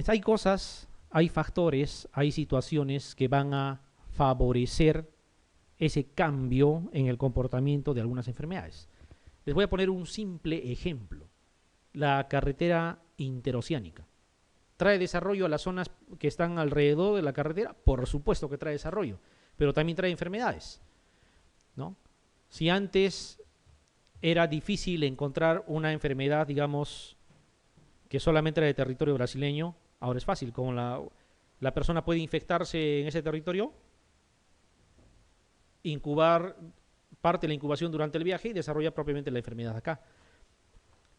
Hay cosas, hay factores, hay situaciones que van a favorecer ese cambio en el comportamiento de algunas enfermedades. Les voy a poner un simple ejemplo. La carretera interoceánica. ¿Trae desarrollo a las zonas que están alrededor de la carretera? Por supuesto que trae desarrollo, pero también trae enfermedades, ¿no? Si antes era difícil encontrar una enfermedad, digamos, que solamente era de territorio brasileño, ahora es fácil. Como la persona puede infectarse en ese territorio, incubar parte de la incubación durante el viaje y desarrollar propiamente la enfermedad acá.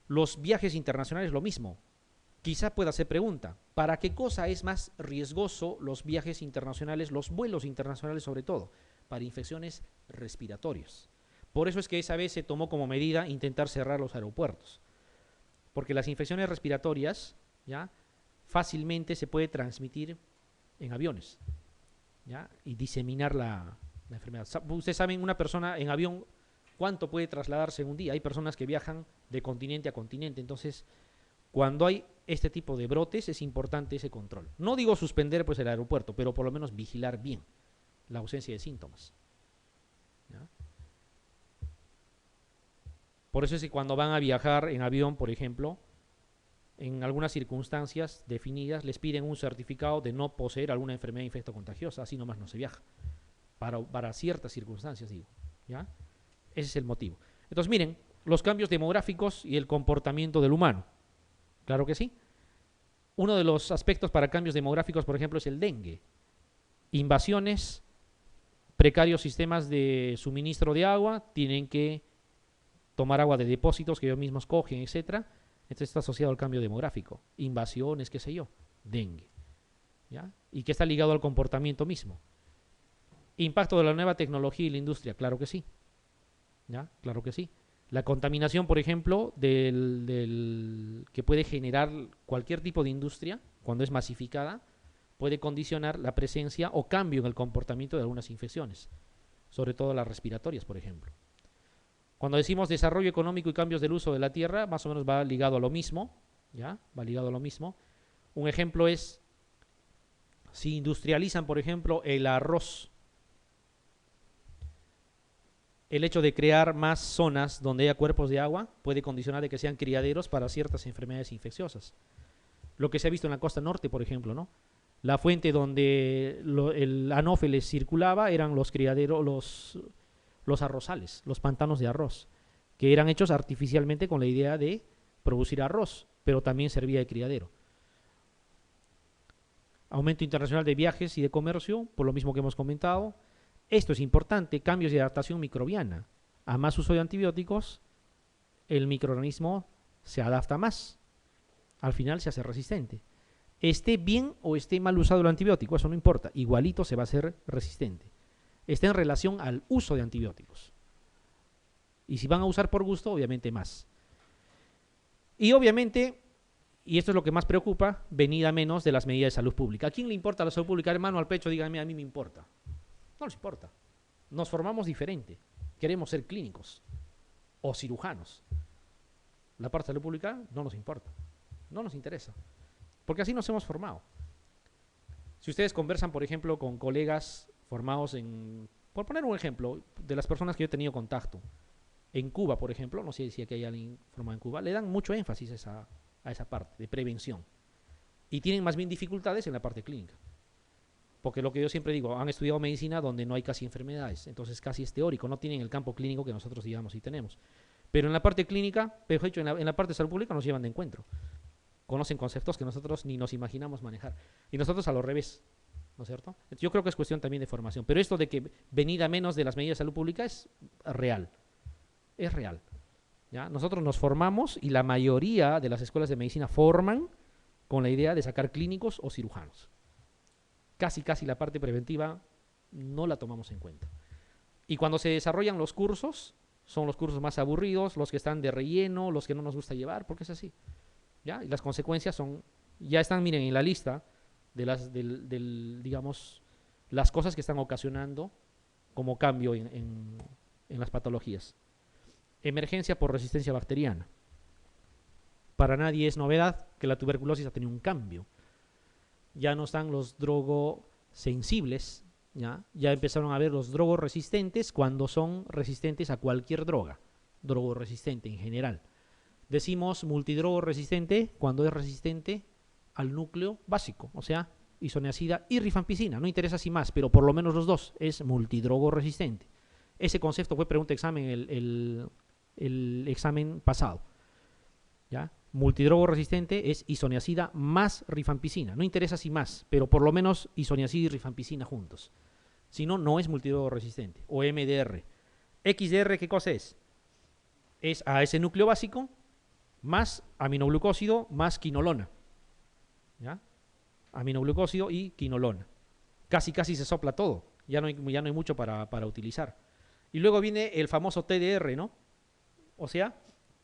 Los viajes internacionales lo mismo. Quizá pueda hacer pregunta, ¿para qué cosa es más riesgoso los viajes internacionales, los vuelos internacionales sobre todo? Para infecciones respiratorias. Por eso es que esa vez se tomó como medida intentar cerrar los aeropuertos. Porque las infecciones respiratorias, ¿ya?, fácilmente se puede transmitir en aviones, ¿ya?, y diseminar la enfermedad. Ustedes saben, una persona en avión, ¿cuánto puede trasladarse en un día? Hay personas que viajan de continente a continente, entonces cuando hay este tipo de brotes es importante ese control. No digo suspender pues el aeropuerto, pero por lo menos vigilar bien la ausencia de síntomas, ¿ya? Por eso es que cuando van a viajar en avión, por ejemplo, en algunas circunstancias definidas les piden un certificado de no poseer alguna enfermedad infectocontagiosa, así nomás no se viaja. Para ciertas circunstancias, digo, ¿ya? Ese es el motivo. Entonces, miren, los cambios demográficos y el comportamiento del humano. Claro que sí. Uno de los aspectos para cambios demográficos, por ejemplo, es el dengue. Invasiones, precarios sistemas de suministro de agua, tienen que tomar agua de depósitos que ellos mismos cogen, etcétera. Esto está asociado al cambio demográfico. Invasiones, qué sé yo, dengue, ¿ya? Y que está ligado al comportamiento mismo. Impacto de la nueva tecnología y la industria, claro que sí, ¿ya? Claro que sí. La contaminación, por ejemplo, que puede generar cualquier tipo de industria, cuando es masificada, puede condicionar la presencia o cambio en el comportamiento de algunas infecciones, sobre todo las respiratorias, por ejemplo. Cuando decimos desarrollo económico y cambios del uso de la tierra, más o menos va ligado a lo mismo, ¿ya? Va ligado a lo mismo. Un ejemplo es, si industrializan, por ejemplo, el arroz, el hecho de crear más zonas donde haya cuerpos de agua puede condicionar de que sean criaderos para ciertas enfermedades infecciosas. Lo que se ha visto en la costa norte, por ejemplo, ¿no? La fuente donde el anófeles circulaba eran los criaderos, los arrozales, los pantanos de arroz, que eran hechos artificialmente con la idea de producir arroz, pero también servía de criadero. Aumento internacional de viajes y de comercio, por lo mismo que hemos comentado. Esto es importante, cambios de adaptación microbiana. A más uso de antibióticos, el microorganismo se adapta más. Al final se hace resistente. Esté bien o esté mal usado el antibiótico, eso no importa. Igualito se va a hacer resistente. Está en relación al uso de antibióticos. Y si van a usar por gusto, obviamente más. Y obviamente, y esto es lo que más preocupa, venida menos de las medidas de salud pública. ¿A quién le importa la salud pública? Hermano al pecho, díganme, a mí me importa. No les importa. Nos formamos diferente. Queremos ser clínicos o cirujanos. La parte de salud pública no nos importa. No nos interesa. Porque así nos hemos formado. Si ustedes conversan, por ejemplo, con colegas formados en, por poner un ejemplo, de las personas que yo he tenido contacto, en Cuba, por ejemplo, no sé si aquí hay alguien formado en Cuba, le dan mucho énfasis a esa parte de prevención. Y tienen más bien dificultades en la parte clínica. Porque lo que yo siempre digo, han estudiado medicina donde no hay casi enfermedades, entonces casi es teórico, no tienen el campo clínico que nosotros, digamos, sí tenemos. Pero en la parte clínica, mejor dicho, en la parte de salud pública nos llevan de encuentro. Conocen conceptos que nosotros ni nos imaginamos manejar. Y nosotros a lo revés, ¿no es cierto? Yo creo que es cuestión también de formación. Pero esto de que venida menos de las medidas de salud pública es real. Es real. ¿Ya? Nosotros nos formamos y la mayoría de las escuelas de medicina forman con la idea de sacar clínicos o cirujanos. Casi la parte preventiva no la tomamos en cuenta. Y cuando se desarrollan los cursos, son los cursos más aburridos, los que están de relleno, los que no nos gusta llevar, porque es así. ¿Ya? Y las consecuencias son, ya están, miren, en la lista de digamos, las cosas que están ocasionando como cambio en las patologías. Emergencia por resistencia bacteriana. Para nadie es novedad que la tuberculosis ha tenido un cambio. ya no están los drogosensibles, ya empezaron a ver los drogoresistentes cuando son resistentes a cualquier droga, drogoresistente en general. Decimos multidrogoresistente cuando es resistente al núcleo básico, o sea, isoniazida y rifampicina. No interesa si más, pero por lo menos los dos es multidrogoresistente. Ese concepto fue pregunta de examen el examen pasado. ¿Ya? Multidrogoresistente es isoniazida más rifampicina. No interesa si más, pero por lo menos isoniazida y rifampicina juntos. Si no, no es multidrogoresistente. O MDR. XDR, ¿qué cosa es? Es a ese núcleo básico más aminoglucósido más quinolona. ¿Ya? Aminoglucósido y quinolona. Casi se sopla todo. Ya no hay mucho para utilizar. Y luego viene el famoso TDR, ¿no? O sea,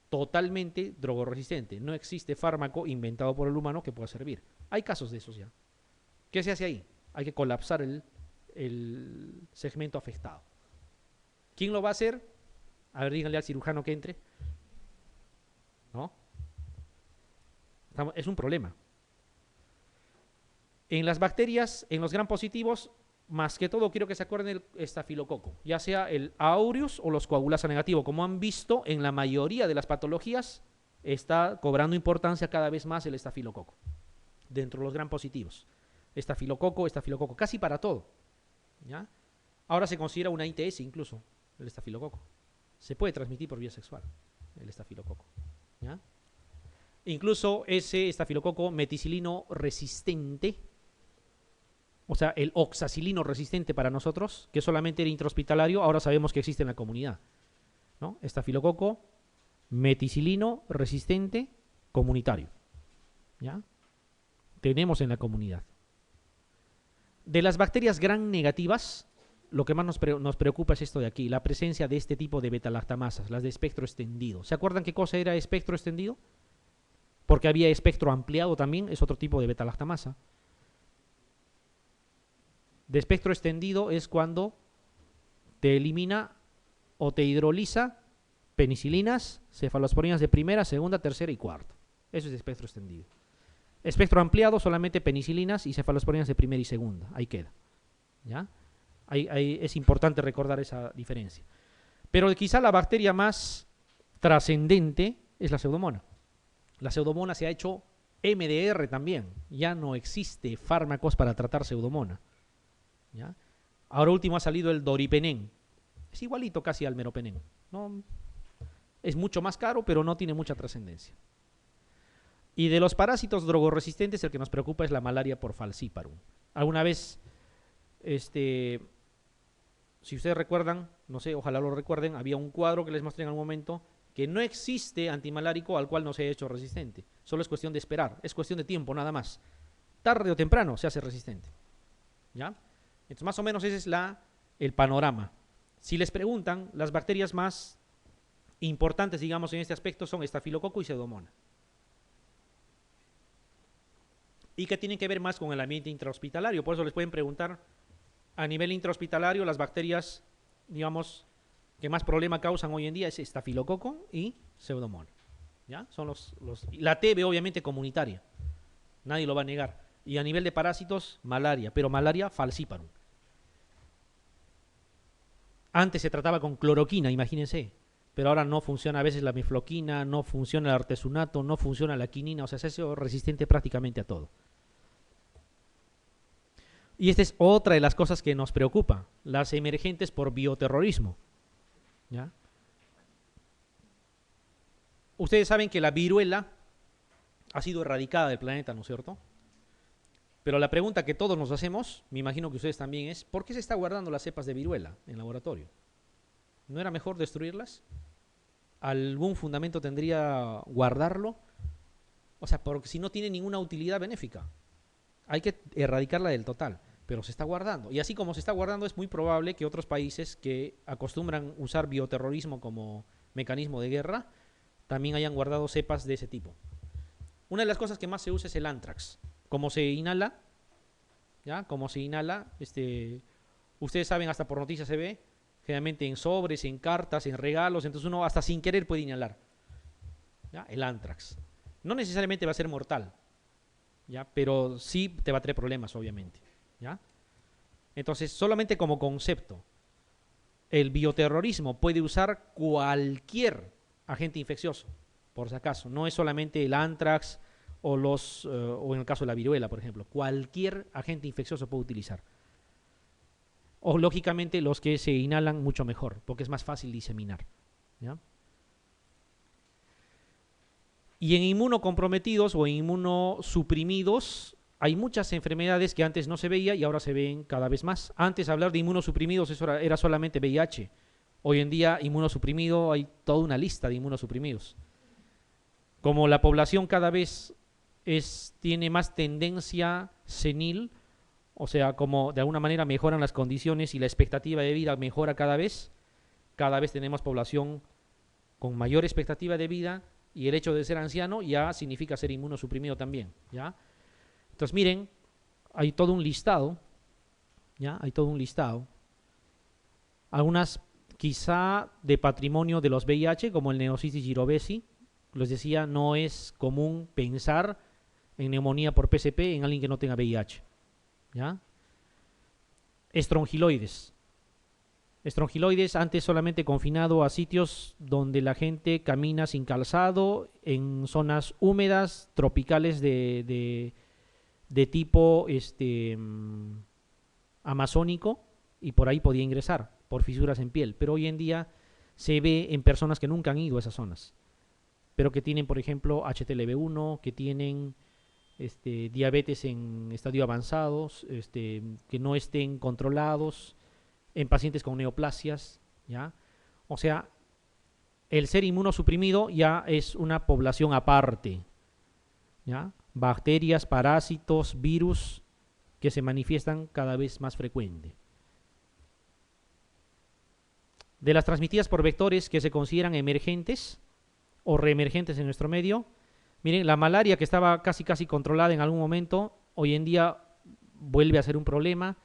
totalmente drogoresistente. No existe fármaco inventado por el humano que pueda servir. Hay casos de esos ya. ¿Qué se hace ahí? Hay que colapsar el segmento afectado. ¿Quién lo va a hacer? A ver, díganle al cirujano que entre. ¿No? Es un problema. En las bacterias, en los gram positivos, más que todo quiero que se acuerden del estafilococo, ya sea el aureus o los coagulasa negativo. Como han visto, en la mayoría de las patologías está cobrando importancia cada vez más el estafilococo dentro de los gram positivos. Estafilococo, casi para todo. ¿Ya? Ahora se considera una ITS incluso, el estafilococo. Se puede transmitir por vía sexual, el estafilococo. ¿Ya? Incluso ese estafilococo meticilino resistente, o sea, el oxacilino resistente para nosotros, que solamente era intrahospitalario, ahora sabemos que existe en la comunidad, ¿no? Estafilococo meticilino resistente comunitario. ¿Ya? Tenemos en la comunidad. De las bacterias gram negativas, lo que más nos preocupa es esto de aquí, la presencia de este tipo de betalactamasas, las de espectro extendido. ¿Se acuerdan qué cosa era espectro extendido? Porque había espectro ampliado también, es otro tipo de betalactamasa. De espectro extendido es cuando te elimina o te hidroliza penicilinas, cefalosporinas de primera, segunda, tercera y cuarta. Eso es espectro extendido. Espectro ampliado, solamente penicilinas y cefalosporinas de primera y segunda. Ahí queda. ¿Ya? Es importante recordar esa diferencia. Pero quizá la bacteria más trascendente es la pseudomonas. La pseudomonas se ha hecho MDR también. Ya no existe fármacos para tratar pseudomonas. ¿Ya? Ahora último ha salido el doripenén. Es igualito casi al meropenén. No, es mucho más caro, pero no tiene mucha trascendencia. Y de los parásitos drogoresistentes, el que nos preocupa es la malaria por falciparum. Alguna vez, si ustedes recuerdan, no sé, ojalá lo recuerden, había un cuadro que les mostré en algún momento que no existe antimalárico al cual no se ha hecho resistente. Solo es cuestión de esperar, es cuestión de tiempo nada más. Tarde o temprano se hace resistente. ¿Ya? Entonces, más o menos ese es el panorama. Si les preguntan, las bacterias más importantes, digamos, en este aspecto son estafilococo y pseudomonas. Y que tienen que ver más con el ambiente intrahospitalario. Por eso les pueden preguntar, a nivel intrahospitalario, las bacterias, digamos, que más problema causan hoy en día es estafilococo y pseudomonas. ¿Ya? Son la TB, obviamente, comunitaria. Nadie lo va a negar. Y a nivel de parásitos, malaria, pero malaria falciparum. Antes se trataba con cloroquina, imagínense, pero ahora no funciona a veces la mifloquina, no funciona el artesunato, no funciona la quinina, o sea, se hace resistente prácticamente a todo. Y esta es otra de las cosas que nos preocupa, las emergentes por bioterrorismo. ¿Ya? Ustedes saben que la viruela ha sido erradicada del planeta, ¿no es cierto? Pero la pregunta que todos nos hacemos, me imagino que ustedes también, es ¿por qué se está guardando las cepas de viruela en laboratorio? ¿No era mejor destruirlas? ¿Algún fundamento tendría guardarlo? O sea, porque si no tiene ninguna utilidad benéfica, hay que erradicarla del total, pero se está guardando. Y así como se está guardando, es muy probable que otros países que acostumbran usar bioterrorismo como mecanismo de guerra, también hayan guardado cepas de ese tipo. Una de las cosas que más se usa es el anthrax. Como se inhala, ¿ya? Como se inhala, ustedes saben, hasta por noticias se ve, generalmente en sobres, en cartas, en regalos, entonces uno hasta sin querer puede inhalar. ¿Ya? El anthrax. No necesariamente va a ser mortal, ¿ya? Pero sí te va a traer problemas, obviamente, ¿ya? Entonces, solamente como concepto, el bioterrorismo puede usar cualquier agente infeccioso, por si acaso. No es solamente el anthrax o en el caso de la viruela, por ejemplo. Cualquier agente infeccioso puede utilizar. O lógicamente los que se inhalan mucho mejor, porque es más fácil diseminar, ¿ya? Y en inmunocomprometidos o en inmunosuprimidos hay muchas enfermedades que antes no se veía y ahora se ven cada vez más. Antes hablar de inmunosuprimidos eso era solamente VIH. Hoy en día inmunosuprimido hay toda una lista de inmunosuprimidos. Como la población cada vez tiene más tendencia senil, o sea, como de alguna manera mejoran las condiciones y la expectativa de vida mejora cada vez tenemos población con mayor expectativa de vida y el hecho de ser anciano ya significa ser inmunosuprimido también, ¿ya? Entonces, miren, hay todo un listado, ¿ya? Hay todo un listado. Algunas quizá de patrimonio de los VIH, como el Neocitis girovesi. Les decía, no es común pensar en neumonía por PCP en alguien que no tenga VIH, ¿ya? Estrongiloides. Estrongiloides antes solamente confinado a sitios donde la gente camina sin calzado, en zonas húmedas, tropicales de tipo amazónico, y por ahí podía ingresar, por fisuras en piel. Pero hoy en día se ve en personas que nunca han ido a esas zonas, pero que tienen, por ejemplo, HTLV1, que tienen diabetes en estadio avanzados, que no estén controlados, en pacientes con neoplasias, ¿ya? O sea, el ser inmunosuprimido ya es una población aparte, ¿ya? Bacterias, parásitos, virus que se manifiestan cada vez más frecuente. De las transmitidas por vectores que se consideran emergentes o reemergentes en nuestro medio, miren, la malaria que estaba casi controlada en algún momento, hoy en día vuelve a ser un problema.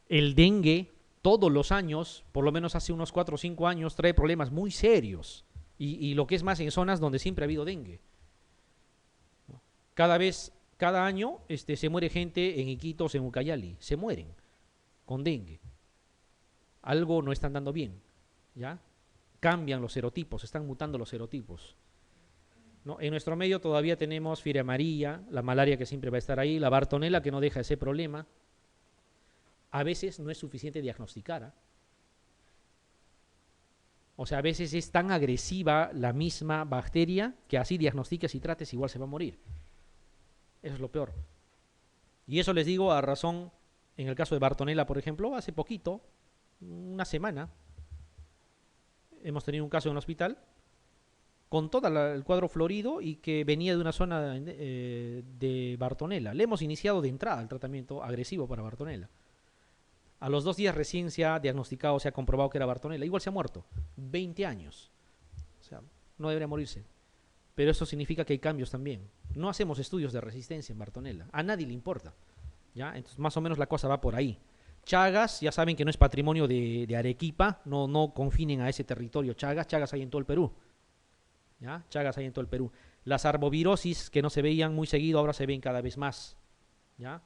El dengue, todos los años, por lo menos hace unos 4 o 5 años, trae problemas muy serios. Y lo que es más en zonas donde siempre ha habido dengue. Cada año se muere gente en Iquitos, en Ucayali. Se mueren con dengue. Algo no están dando bien, ¿ya? Cambian los serotipos, están mutando los serotipos, ¿no? En nuestro medio todavía tenemos fiebre amarilla, la malaria que siempre va a estar ahí, la bartonela que no deja ese problema. A veces no es suficiente diagnosticar, ¿eh? O sea, a veces es tan agresiva la misma bacteria que así diagnostiques y trates igual se va a morir. Eso es lo peor. Y eso les digo a razón, en el caso de bartonela, por ejemplo, hace poquito, una semana, hemos tenido un caso en el hospital con todo el cuadro florido y que venía de una zona de bartonela. Le hemos iniciado de entrada el tratamiento agresivo para bartonela. A los 2 días recién se ha diagnosticado, se ha comprobado que era bartonela. Igual se ha muerto. 20 años. O sea, no debería morirse. Pero eso significa que hay cambios también. No hacemos estudios de resistencia en bartonela. A nadie le importa, ¿ya? Entonces, más o menos la cosa va por ahí. Chagas, ya saben que no es patrimonio de Arequipa. No confinen a ese territorio Chagas. Chagas hay en todo el Perú, ¿ya? Chagas hay en todo el Perú. Las arbovirosis que no se veían muy seguido, ahora se ven cada vez más, ¿ya?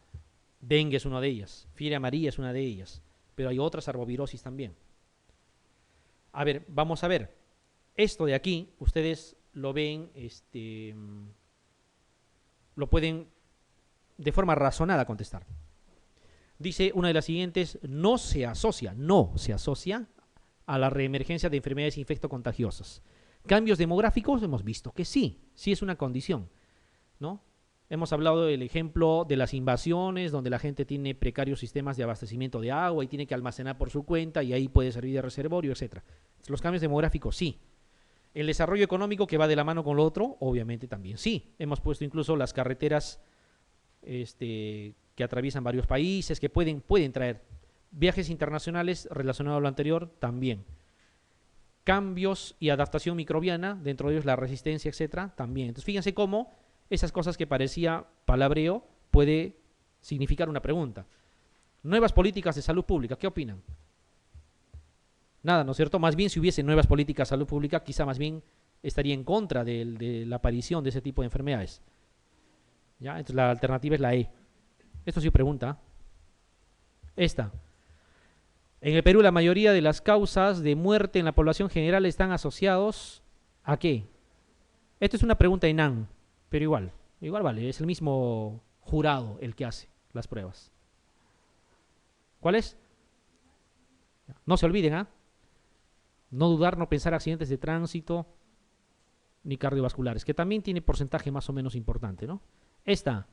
Dengue es una de ellas, fiebre amarilla es una de ellas, pero hay otras arbovirosis también. A ver, vamos a ver. Esto de aquí, ustedes lo ven, lo pueden de forma razonada contestar. Dice una de las siguientes, no se asocia a la reemergencia de enfermedades infectocontagiosas. Cambios demográficos, hemos visto que sí es una condición, ¿no? Hemos hablado del ejemplo de las invasiones, donde la gente tiene precarios sistemas de abastecimiento de agua y tiene que almacenar por su cuenta y ahí puede servir de reservorio, etc. Los cambios demográficos, sí. El desarrollo económico que va de la mano con lo otro, obviamente también sí. Hemos puesto incluso las carreteras que atraviesan varios países, que pueden traer viajes internacionales relacionados a lo anterior, también. Cambios y adaptación microbiana, dentro de ellos la resistencia, etc., también. Entonces, fíjense cómo esas cosas que parecía palabreo puede significar una pregunta. Nuevas políticas de salud pública, ¿qué opinan? Nada, ¿no es cierto? Más bien si hubiese nuevas políticas de salud pública, quizá más bien estaría en contra de la aparición de ese tipo de enfermedades. ¿Ya? Entonces la alternativa es la E. Esto sí pregunta. Esta. En el Perú la mayoría de las causas de muerte en la población general están asociados ¿a qué? Esta es una pregunta ENAN, pero igual vale, es el mismo jurado el que hace las pruebas. ¿Cuál es? No se olviden, ¿ah? No dudar, no pensar accidentes de tránsito ni cardiovasculares, que también tiene porcentaje más o menos importante, ¿no? Esta,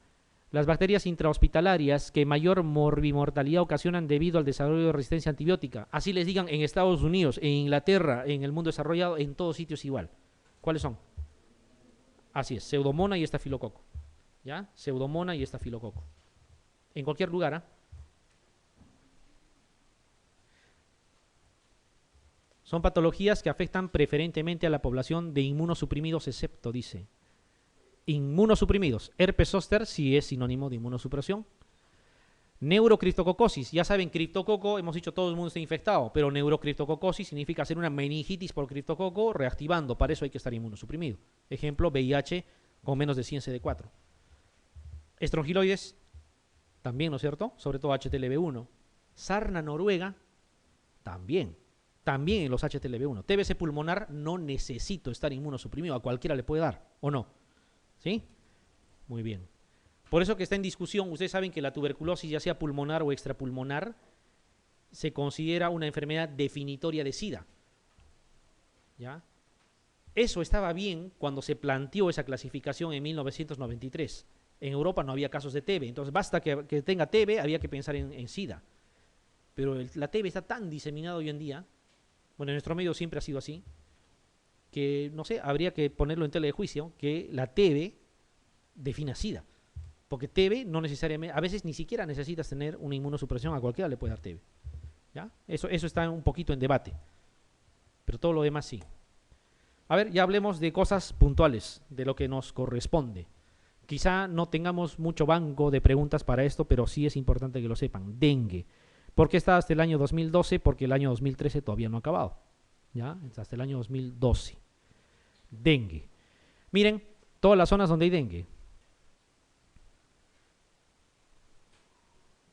las bacterias intrahospitalarias que mayor morbimortalidad ocasionan debido al desarrollo de resistencia antibiótica. Así les digan en Estados Unidos, en Inglaterra, en el mundo desarrollado, en todos sitios igual. ¿Cuáles son? Así es, pseudomona y estafilococo. ¿Ya? Pseudomona y estafilococo. En cualquier lugar, ¿ah? Son patologías que afectan preferentemente a la población de inmunosuprimidos, excepto, dice. Inmunosuprimidos. Herpes zóster sí es sinónimo de inmunosupresión. Neurocriptococosis. Ya saben, criptococo, hemos dicho todo el mundo está infectado, pero neurocriptococosis significa hacer una meningitis por criptococo reactivando. Para eso hay que estar inmunosuprimido. Ejemplo, VIH con menos de 100 CD4. Estrongiloides, también, ¿no es cierto? Sobre todo HTLV1. Sarna noruega, también. También en los HTLV1. TBC pulmonar, no necesito estar inmunosuprimido. A cualquiera le puede dar, ¿o no? ¿Sí? Muy bien. Por eso que está en discusión, ustedes saben que la tuberculosis, ya sea pulmonar o extrapulmonar, se considera una enfermedad definitoria de SIDA. ¿Ya? Eso estaba bien cuando se planteó esa clasificación en 1993. En Europa no había casos de TB, entonces basta que tenga TB, había que pensar en SIDA. Pero la TB está tan diseminada hoy en día, bueno, en nuestro medio siempre ha sido así, que, no sé, habría que ponerlo en tela de juicio, que la TB defina SIDA. Porque TB no necesariamente, a veces ni siquiera necesitas tener una inmunosupresión, a cualquiera le puede dar TB. ¿Ya? Eso está un poquito en debate. Pero todo lo demás sí. A ver, ya hablemos de cosas puntuales, de lo que nos corresponde. Quizá no tengamos mucho banco de preguntas para esto, pero sí es importante que lo sepan. Dengue. ¿Por qué está hasta el año 2012? Porque el año 2013 todavía no ha acabado. ¿Ya? Hasta el año 2012. Dengue. Miren, todas las zonas donde hay dengue.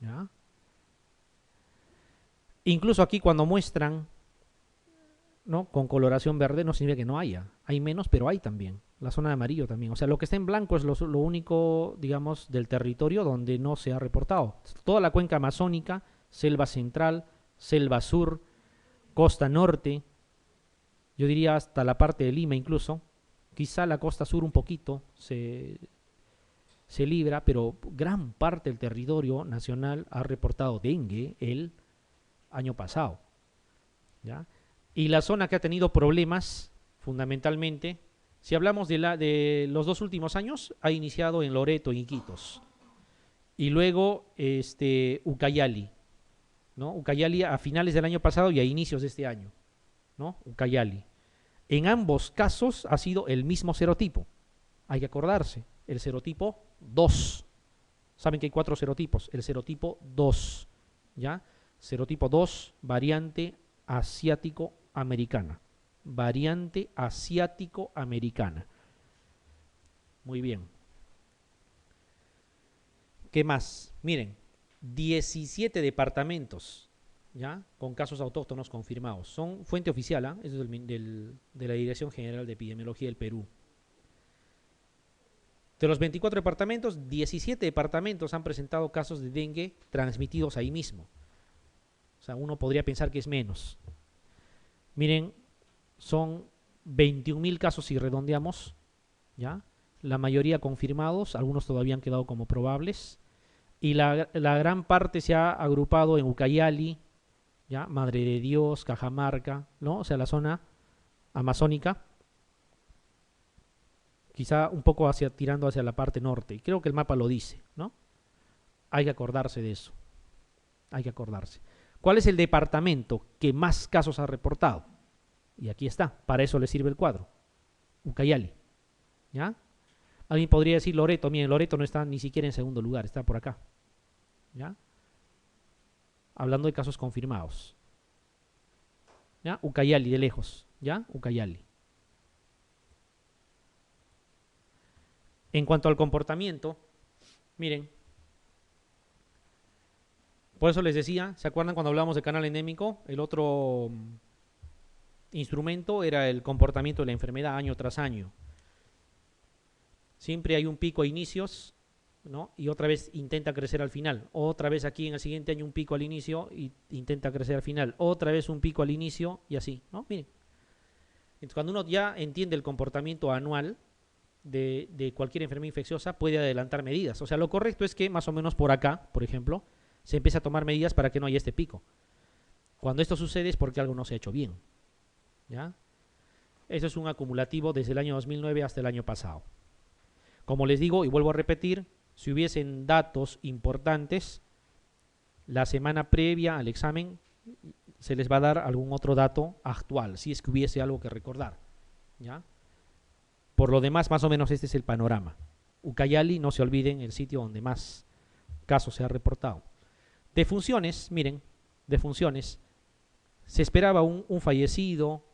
¿Ya? Incluso aquí cuando muestran, ¿no?, con coloración verde no significa que no haya. Hay menos, pero hay también. La zona de amarillo también. O sea, lo que está en blanco es lo único, digamos, del territorio donde no se ha reportado. Toda la cuenca amazónica, selva central, selva sur, costa norte, yo diría hasta la parte de Lima incluso. Quizá la costa sur un poquito se libra, pero gran parte del territorio nacional ha reportado dengue el año pasado. ¿Ya? Y la zona que ha tenido problemas, fundamentalmente, si hablamos de los 2 últimos años, ha iniciado en Loreto, en Iquitos. Y luego Ucayali, ¿no? Ucayali a finales del año pasado y a inicios de este año, ¿no? Ucayali. En ambos casos ha sido el mismo serotipo. Hay que acordarse, el serotipo 2. Saben que hay 4 serotipos. El serotipo 2, ¿ya? Serotipo 2, variante asiático-americana. Variante asiático-americana. Muy bien. ¿Qué más? Miren, 17 departamentos, ¿ya?, con casos autóctonos confirmados. Son fuente oficial, ¿eh? Eso es de la Dirección General de Epidemiología del Perú. De los 24 departamentos, 17 departamentos han presentado casos de dengue transmitidos ahí mismo. O sea, uno podría pensar que es menos. Miren, son 21.000 casos si redondeamos, ¿ya? La mayoría confirmados, algunos todavía han quedado como probables. Y la gran parte se ha agrupado en Ucayali, ¿ya? Madre de Dios, Cajamarca, ¿no? O sea, la zona amazónica. Quizá un poco tirando hacia la parte norte. Y creo que el mapa lo dice, ¿no? Hay que acordarse de eso. Hay que acordarse. ¿Cuál es el departamento que más casos ha reportado? Y aquí está, para eso le sirve el cuadro. Ucayali, ¿ya? Alguien podría decir Loreto. Miren, Loreto no está ni siquiera en segundo lugar, está por acá, ¿ya? Hablando de casos confirmados, ¿ya? Ucayali, de lejos, ¿ya? Ucayali. En cuanto al comportamiento, Miren, por eso les decía, ¿se acuerdan cuando hablamos de canal endémico? El otro instrumento era el comportamiento de la enfermedad año tras año. Siempre hay un pico a inicios, ¿no? Y otra vez intenta crecer al final. Otra vez aquí en el siguiente año un pico al inicio y intenta crecer al final. Otra vez un pico al inicio y así, ¿no? Miren. Entonces, cuando uno ya entiende el comportamiento anual de cualquier enfermedad infecciosa, puede adelantar medidas. O sea, lo correcto es que más o menos por acá, por ejemplo, se empieza a tomar medidas para que no haya este pico. Cuando esto sucede es porque algo no se ha hecho bien. ¿Ya? Eso es un acumulativo desde el año 2009 hasta el año pasado. Como les digo, y vuelvo a repetir, si hubiesen datos importantes, la semana previa al examen se les va a dar algún otro dato actual, si es que hubiese algo que recordar. ¿Ya? Por lo demás, más o menos este es el panorama. Ucayali, no se olviden, el sitio donde más casos se ha reportado. Defunciones, miren, defunciones. Se esperaba un fallecido,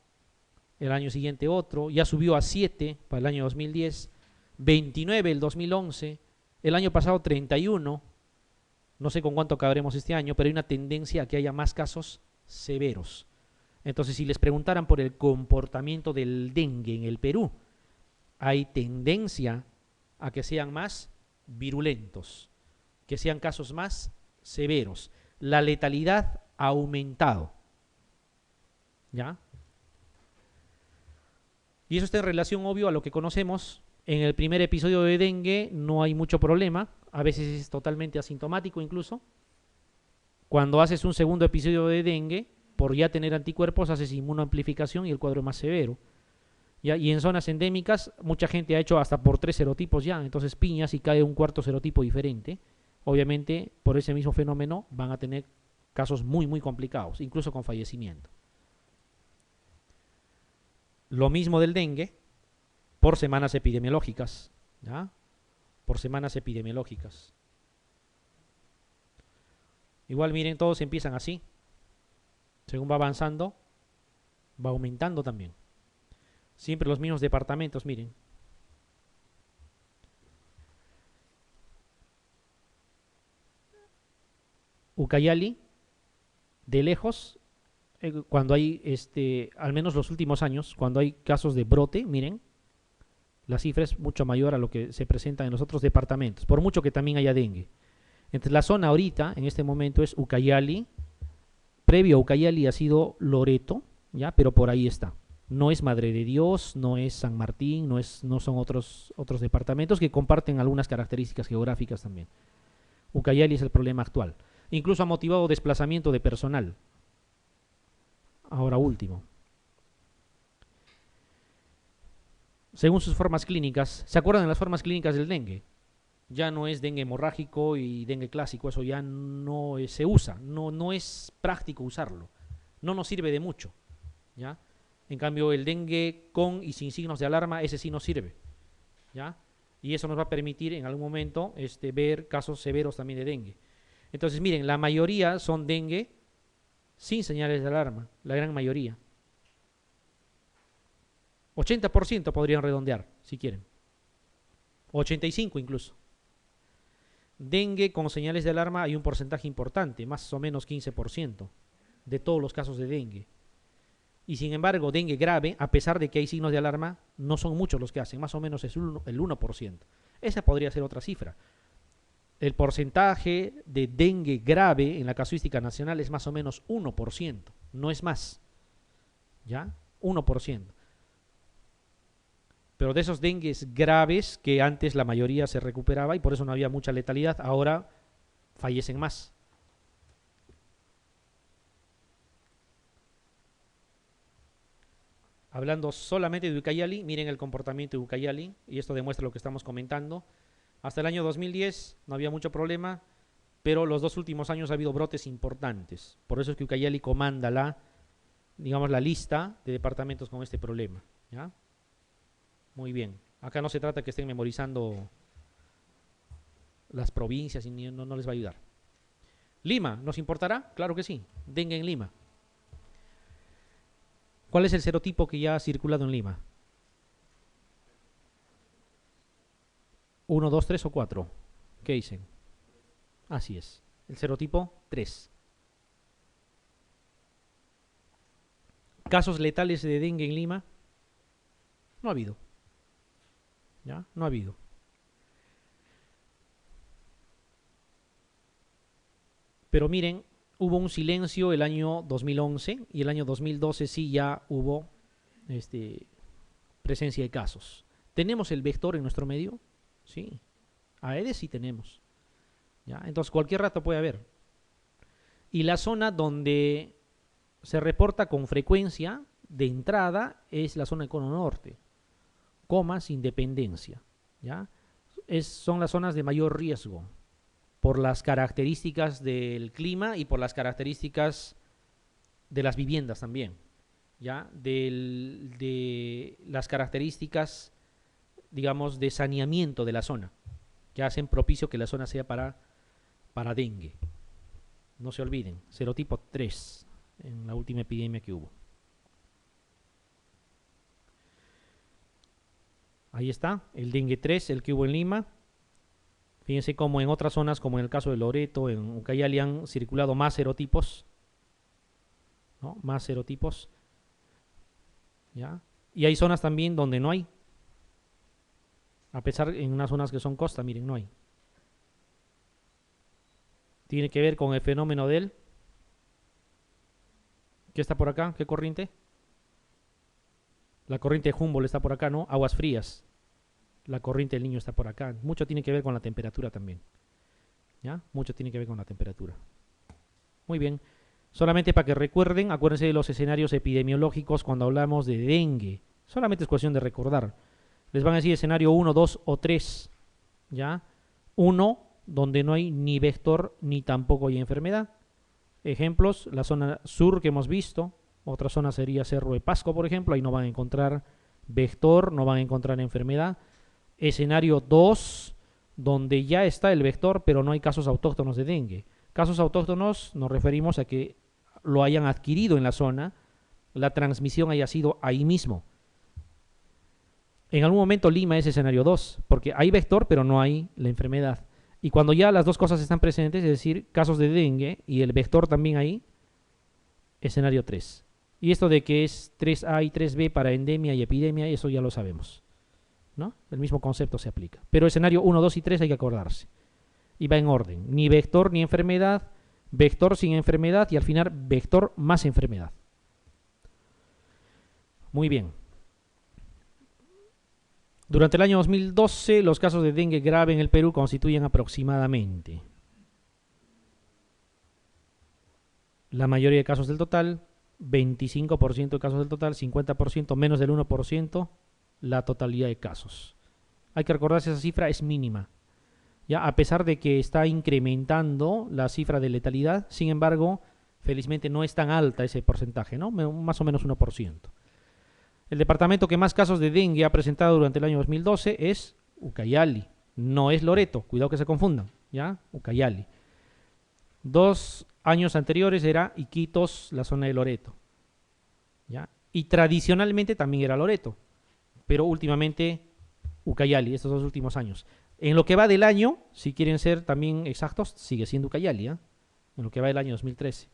el año siguiente otro, ya subió a 7 para el año 2010, 29 el 2011, el año pasado 31, no sé con cuánto acabaremos este año, pero hay una tendencia a que haya más casos severos. Entonces, si les preguntaran por el comportamiento del dengue en el Perú, hay tendencia a que sean más virulentos, que sean casos más severos. La letalidad ha aumentado. ¿Ya? Y eso está en relación, obvio, a lo que conocemos. En el primer episodio de dengue no hay mucho problema, a veces es totalmente asintomático incluso. Cuando haces un segundo episodio de dengue, por ya tener anticuerpos, haces inmunoamplificación y el cuadro es más severo. ¿Ya? Y en zonas endémicas, mucha gente ha hecho hasta por 3 serotipos ya, entonces piñas y cae un cuarto serotipo diferente. Obviamente, por ese mismo fenómeno, van a tener casos muy, muy complicados, incluso con fallecimiento. Lo mismo del dengue, por semanas epidemiológicas, ¿ya? Por semanas epidemiológicas. Igual miren, todos empiezan así. Según va avanzando, va aumentando también. Siempre los mismos departamentos, miren. Ucayali, de lejos, cuando hay, al menos los últimos años, cuando hay casos de brote, miren, la cifra es mucho mayor a lo que se presenta en los otros departamentos, por mucho que también haya dengue. Entonces la zona ahorita, en este momento, es Ucayali. Previo a Ucayali ha sido Loreto, ¿ya? Pero por ahí está. No es Madre de Dios, no es San Martín, no son otros departamentos que comparten algunas características geográficas también. Ucayali es el problema actual. Incluso ha motivado desplazamiento de personal. Ahora último. Según sus formas clínicas, ¿se acuerdan de las formas clínicas del dengue? Ya no es dengue hemorrágico y dengue clásico, eso ya no se usa, no es práctico usarlo, no nos sirve de mucho, ¿ya? En cambio, el dengue con y sin signos de alarma, ese sí nos sirve, ¿ya? Y eso nos va a permitir en algún momento ver casos severos también de dengue. Entonces, miren, la mayoría son dengue sin señales de alarma, la gran mayoría. 80% podrían redondear, si quieren. 85 incluso. Dengue con señales de alarma hay un porcentaje importante, más o menos 15% de todos los casos de dengue. Y sin embargo, dengue grave, a pesar de que hay signos de alarma, no son muchos los que hacen, más o menos es el 1%. Esa podría ser otra cifra. El porcentaje de dengue grave en la casuística nacional es más o menos 1%, no es más. ¿Ya? 1%. Pero de esos dengues graves, que antes la mayoría se recuperaba y por eso no había mucha letalidad, ahora fallecen más. Hablando solamente de Ucayali, miren el comportamiento de Ucayali, y esto demuestra lo que estamos comentando. Hasta el año 2010 no había mucho problema, pero los 2 últimos años ha habido brotes importantes. Por eso es que Ucayali comanda la lista de departamentos con este problema. ¿Ya? Muy bien. Acá no se trata que estén memorizando las provincias y no les va a ayudar. Lima, ¿nos importará? Claro que sí. Dengue en Lima. ¿Cuál es el serotipo que ya ha circulado en Lima? 1, 2, 3 o 4. ¿Qué dicen? Así es. El serotipo 3. Casos letales de dengue en Lima, no ha habido. ¿Ya? No ha habido. Pero miren, hubo un silencio el año 2011 y el año 2012 sí ya hubo presencia de casos. ¿Tenemos el vector en nuestro medio? Sí. Aedes sí tenemos. ¿Ya? Entonces cualquier rato puede haber. Y la zona donde se reporta con frecuencia de entrada es la zona de cono norte, Comas, Independencia. ¿Ya? Son las zonas de mayor riesgo por las características del clima y por las características de las viviendas también. ¿Ya? De las características, digamos, de saneamiento de la zona, que hacen propicio que la zona sea para dengue. No se olviden, serotipo 3 en la última epidemia que hubo. Ahí está, el dengue 3, el que hubo en Lima. Fíjense cómo en otras zonas, como en el caso de Loreto, en Ucayali, han circulado más serotipos, ¿no? Más serotipos. ¿Ya? Y hay zonas también donde no hay. A pesar en unas zonas que son costa, miren, no hay. Tiene que ver con el fenómeno del... ¿Qué está por acá? ¿Qué corriente? La corriente de Humboldt está por acá, ¿no? Aguas frías. La corriente del Niño está por acá. Mucho tiene que ver con la temperatura también. ¿Ya? Mucho tiene que ver con la temperatura. Muy bien. Solamente para que recuerden, acuérdense de los escenarios epidemiológicos cuando hablamos de dengue. Solamente es cuestión de recordar. Les van a decir escenario 1, 2 o 3. ¿Ya? 1, donde no hay ni vector ni tampoco hay enfermedad. Ejemplos, la zona sur que hemos visto. Otra zona sería Cerro de Pasco, por ejemplo. Ahí no van a encontrar vector, no van a encontrar enfermedad. Escenario 2, donde ya está el vector, pero no hay casos autóctonos de dengue. Casos autóctonos nos referimos a que lo hayan adquirido en la zona, la transmisión haya sido ahí mismo. En algún momento Lima es escenario 2, porque hay vector, pero no hay la enfermedad. Y cuando ya las dos cosas están presentes, es decir, casos de dengue y el vector también ahí, escenario 3. Y esto de que es 3A y 3B para endemia y epidemia, eso ya lo sabemos, ¿no? El mismo concepto se aplica. Pero escenario 1, 2 y 3 hay que acordarse. Y va en orden. Ni vector ni enfermedad, vector sin enfermedad y al final vector más enfermedad. Muy bien. Durante el año 2012, los casos de dengue grave en el Perú constituyen aproximadamente la mayoría de casos del total, 25% de casos del total, 50%, menos del 1%, la totalidad de casos. Hay que recordarse esa cifra es mínima. Ya, a pesar de que está incrementando la cifra de letalidad, sin embargo, felizmente no es tan alta ese porcentaje, ¿no? Más o menos 1%. El departamento que más casos de dengue ha presentado durante el año 2012 es Ucayali, no es Loreto, cuidado que se confundan, ¿ya? Ucayali. 2 años anteriores era Iquitos, la zona de Loreto, ¿ya? Y tradicionalmente también era Loreto, pero últimamente Ucayali, estos 2 últimos años. En lo que va del año, si quieren ser también exactos, sigue siendo Ucayali, ¿eh? En lo que va del año 2013.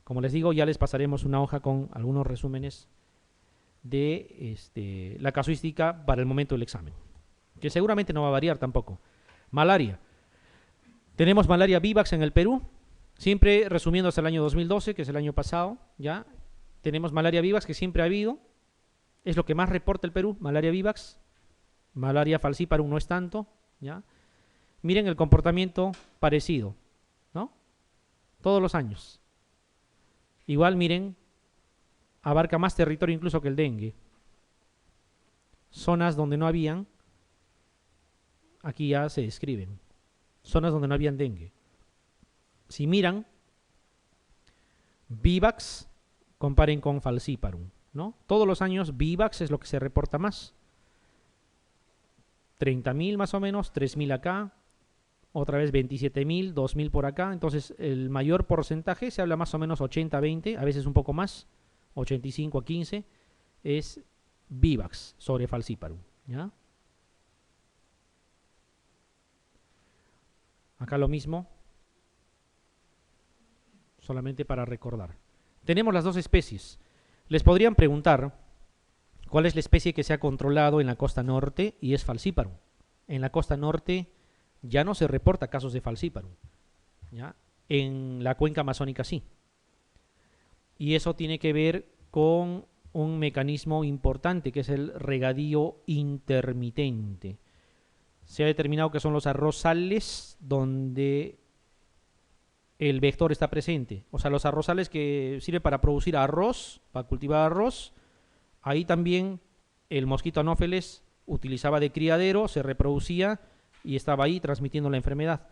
Como les digo, ya les pasaremos una hoja con algunos resúmenes de la casuística para el momento del examen, que seguramente no va a variar tampoco. Malaria. Tenemos malaria vivax en el Perú, siempre resumiendo hasta el año 2012, que es el año pasado, ¿ya? Tenemos malaria vivax que siempre ha habido, es lo que más reporta el Perú, malaria vivax. Malaria falciparum no es tanto, ¿ya? Miren el comportamiento parecido, ¿no? Todos los años. Igual miren, abarca más territorio incluso que el dengue. Zonas donde no habían, aquí ya se describen. Zonas donde no habían dengue. Si miran, vivax, comparen con falciparum, ¿no? Todos los años vivax es lo que se reporta más. 30.000 más o menos, 3.000 acá, otra vez 27.000, 2.000 por acá. Entonces el mayor porcentaje, se habla más o menos 80-20, a veces un poco más, 85-15, es vivax sobre falciparum, ¿ya? Acá lo mismo, solamente para recordar. Tenemos las dos especies. Les podrían preguntar cuál es la especie que se ha controlado en la costa norte y es Falciparum. En la costa norte ya no se reporta casos de Falciparum, ¿ya? En la cuenca amazónica sí. Y eso tiene que ver con un mecanismo importante que es el regadío intermitente. Se ha determinado que son los arrozales donde el vector está presente. O sea, los arrozales que sirven para producir arroz, para cultivar arroz, ahí también el mosquito anófeles utilizaba de criadero, se reproducía y estaba ahí transmitiendo la enfermedad.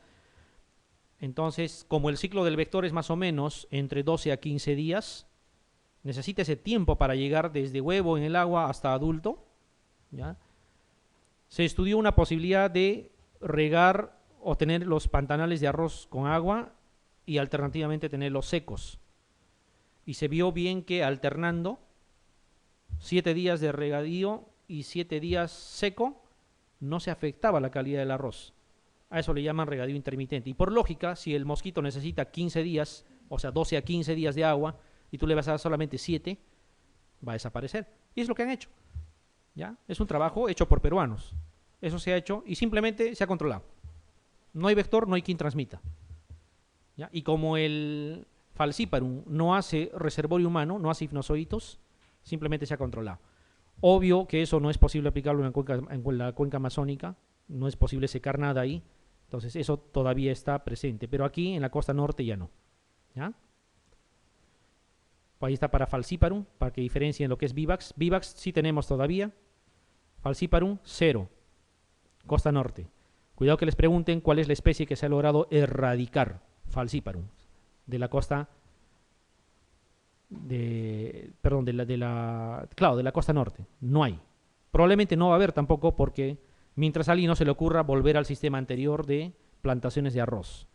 Entonces, como el ciclo del vector es más o menos entre 12 a 15 días, necesita ese tiempo para llegar desde huevo en el agua hasta adulto, ¿ya? Se estudió una posibilidad de regar o tener los pantanales de arroz con agua y alternativamente tenerlos secos. Y se vio bien que alternando 7 días de regadío y 7 días seco, no se afectaba la calidad del arroz. A eso le llaman regadío intermitente. Y por lógica, si el mosquito necesita 15 días, o sea, 12 a 15 días de agua, y tú le vas a dar solamente 7, va a desaparecer. Y es lo que han hecho. ¿Ya? Es un trabajo hecho por peruanos. Eso se ha hecho y simplemente se ha controlado. No hay vector, no hay quien transmita. ¿Ya? Y como el Falciparum no hace reservorio humano, no hace hipnozoitos, simplemente se ha controlado. Obvio que eso no es posible aplicarlo en la cuenca amazónica, no es posible secar nada ahí, entonces eso todavía está presente, pero aquí en la costa norte ya no. ¿Ya? Ahí está para Falciparum, para que diferencien lo que es Vivax. Vivax sí tenemos todavía, Falciparum 0, costa norte. Cuidado que les pregunten cuál es la especie que se ha logrado erradicar, Falciparum, de la costa perdón, de la costa norte. No hay. Probablemente no va a haber tampoco porque mientras a alguien no se le ocurra volver al sistema anterior de plantaciones de arroz.